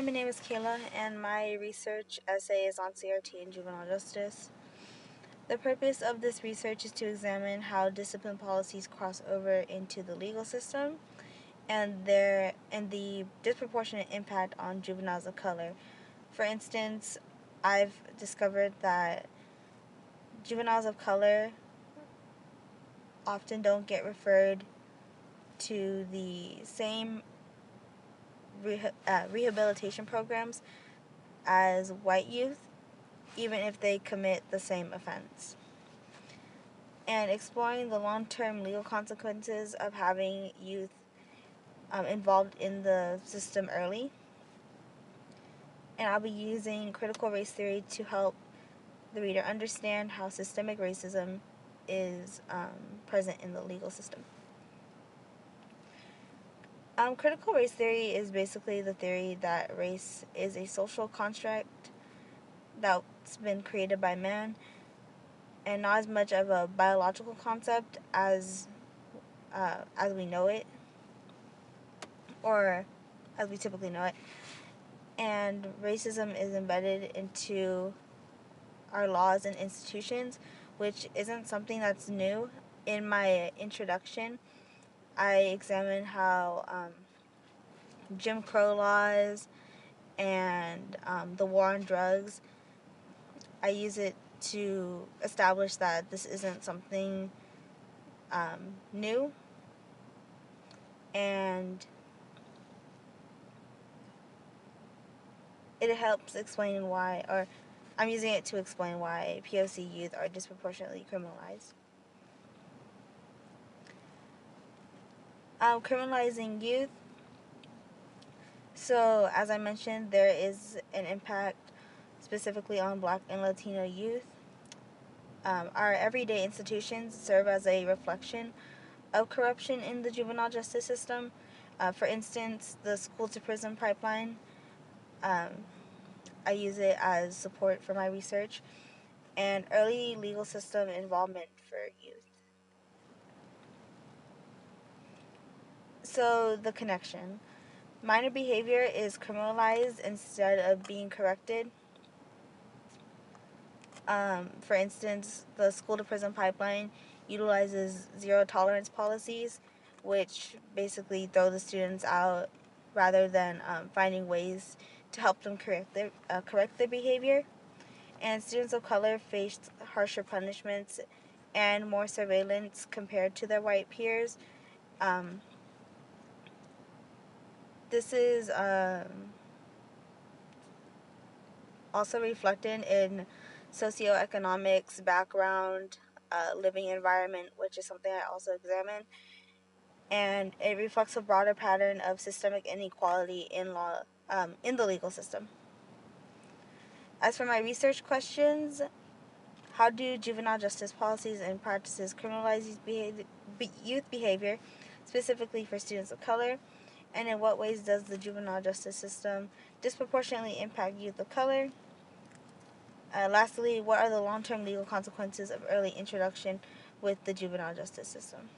my name is Kayla, and my research essay is on CRT and Juvenile Justice. The purpose of this research is to examine how discipline policies cross over into the legal system and the disproportionate impact on juveniles of color. For instance, I've discovered that juveniles of color often don't get referred to the same rehabilitation programs as white youth, even if they commit the same offense. And exploring the long-term legal consequences of having youth involved in the system early. And I'll be using critical race theory to help the reader understand how systemic racism is present in the legal system. Critical race theory is basically the theory that race is a social construct that's been created by man and not as much of a biological concept as we know it, or as we typically know it. And racism is embedded into our laws and institutions, which isn't something that's new. In my introduction, I examined how Jim Crow laws and the war on drugs, I use it to establish that this isn't something new, and it helps explain why, or I'm using it to explain why POC youth are disproportionately criminalized. Criminalizing youth. So, as I mentioned, there is an impact specifically on Black and Latino youth. Our everyday institutions serve as a reflection of corruption in the juvenile justice system. For instance, the school-to-prison pipeline. I use it as support for my research, and early legal system involvement for youth. So, the connection. Minor behavior is criminalized instead of being corrected. For instance, the school-to-prison pipeline utilizes zero-tolerance policies, which basically throw the students out rather than finding ways to help them correct their behavior. And students of color face harsher punishments and more surveillance compared to their white peers. This is also reflected in socioeconomics, background, living environment, which is something I also examine. And it reflects a broader pattern of systemic inequality in the legal system. As for my research questions, how do juvenile justice policies and practices criminalize youth behavior, specifically for students of color? And in what ways does the juvenile justice system disproportionately impact youth of color? Lastly, what are the long-term legal consequences of early introduction with the juvenile justice system?